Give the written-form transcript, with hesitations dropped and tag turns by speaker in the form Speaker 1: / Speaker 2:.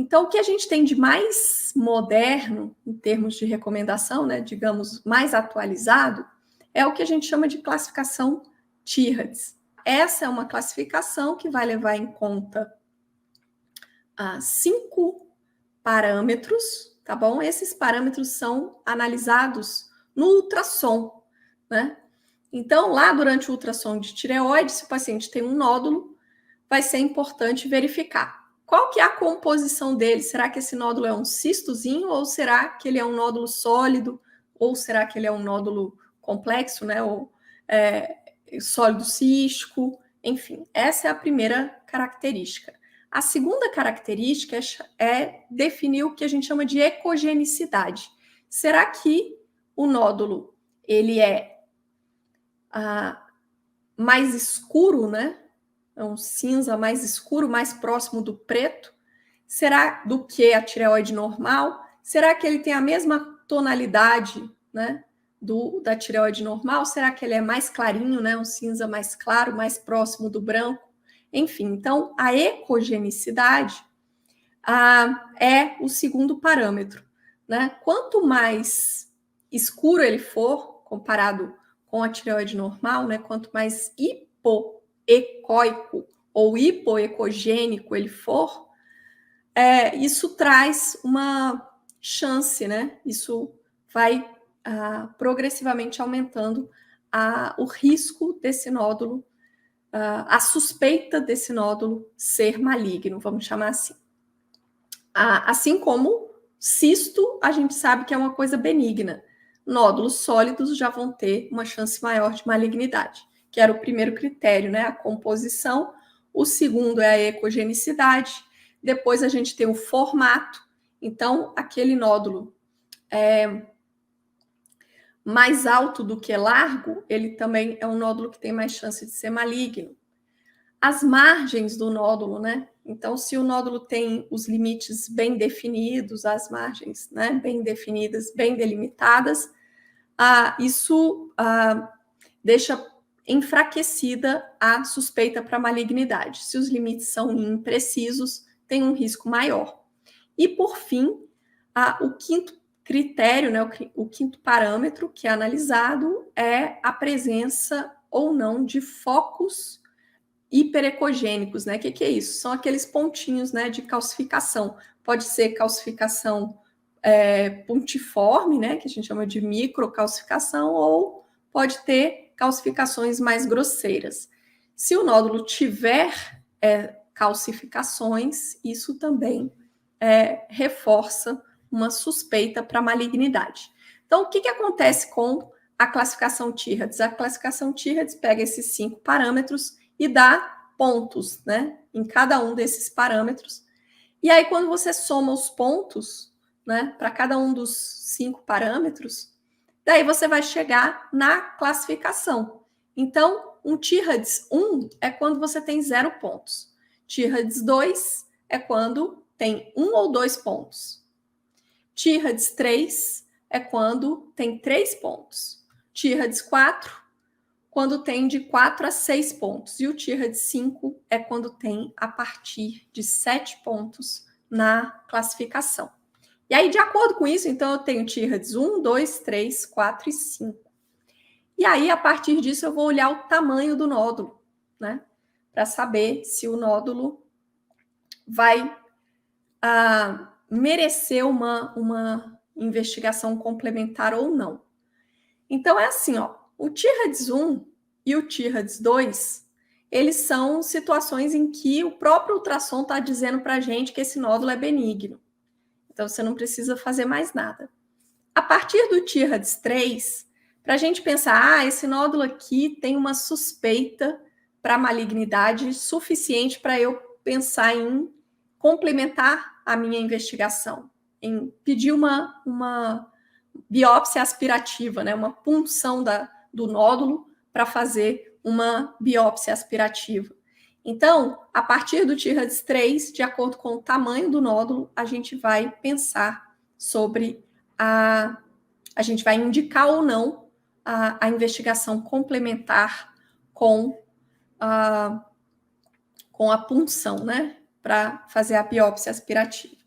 Speaker 1: Então, o que a gente tem de mais moderno, em termos de recomendação, né, digamos, mais atualizado, é o que a gente chama de classificação Tierhatz. Essa é uma classificação que vai levar em conta 5 parâmetros, tá bom? Esses parâmetros são analisados no ultrassom, né? Então, lá durante o ultrassom de tireoide, se o paciente tem um nódulo, vai ser importante verificar qual que é a composição dele. Será que esse nódulo é um cistozinho ou será que ele é um nódulo sólido ou será que ele é um nódulo complexo, né? Ou sólido cístico, enfim. Essa é a primeira característica. A segunda característica é definir o que a gente chama de ecogenicidade. Será que o nódulo ele é mais escuro, né? É um cinza mais escuro, mais próximo do preto? Será do que a tireoide normal? Será que ele tem a mesma tonalidade, né, da tireoide normal? Será que ele é mais clarinho, né, um cinza mais claro, mais próximo do branco? Enfim, então a ecogenicidade é o segundo parâmetro, né? Quanto mais escuro ele for, comparado com a tireoide normal, né? Quanto mais hipoecóico ou hipoecogênico ele for, isso traz uma chance, né? Isso vai progressivamente aumentando o risco desse nódulo, a suspeita desse nódulo ser maligno, vamos chamar assim. Assim como cisto, a gente sabe que é uma coisa benigna. Nódulos sólidos já vão ter uma chance maior de malignidade, que era o primeiro critério, né? A composição. O segundo é a ecogenicidade. Depois a gente tem o formato. Então, aquele nódulo mais alto do que largo, ele também é um nódulo que tem mais chance de ser maligno. As margens do nódulo, né? Então, se o nódulo tem os limites bem definidos, as margens, né, bem definidas, bem delimitadas, isso deixa enfraquecida a suspeita para malignidade. Se os limites são imprecisos, tem um risco maior. E, por fim, o quinto critério, né, o quinto parâmetro que é analisado é a presença ou não de focos hiperecogênicos, né? O que é isso? São aqueles pontinhos, né, de calcificação. Pode ser calcificação pontiforme, né, que a gente chama de microcalcificação, ou pode ter calcificações mais grosseiras. Se o nódulo tiver calcificações, isso também reforça uma suspeita para malignidade. Então, o que acontece com a classificação Tierhatz? A classificação Tierhatz pega esses 5 parâmetros e dá pontos, né, em cada um desses parâmetros. E aí, quando você soma os pontos, né, para cada um dos 5 parâmetros, daí você vai chegar na classificação. Então, um Tierhatz 1 é quando você tem 0 pontos. Tierhatz 2 é quando tem 1 ou 2 pontos. Tierhatz 3 é quando tem 3 pontos. Tierhatz 4 quando tem de 4 a 6 pontos. E o Tierhatz 5 é quando tem a partir de 7 pontos na classificação. E aí, de acordo com isso, então, eu tenho Tierhatz 1, 2, 3, 4 e 5. E aí, a partir disso, eu vou olhar o tamanho do nódulo, né? Para saber se o nódulo vai merecer uma investigação complementar ou não. Então, é assim, ó. O Tierhatz 1 e o Tierhatz 2, eles são situações em que o próprio ultrassom está dizendo para a gente que esse nódulo é benigno. Então, você não precisa fazer mais nada. A partir do Tierhatz 3, para a gente pensar, esse nódulo aqui tem uma suspeita para malignidade suficiente para eu pensar em complementar a minha investigação, em pedir uma biópsia aspirativa, né, uma punção do nódulo para fazer uma biópsia aspirativa. Então, a partir do Tierhatz 3, de acordo com o tamanho do nódulo, a gente vai pensar sobre a gente vai indicar ou não a investigação complementar com a punção, né, para fazer a biópsia aspirativa.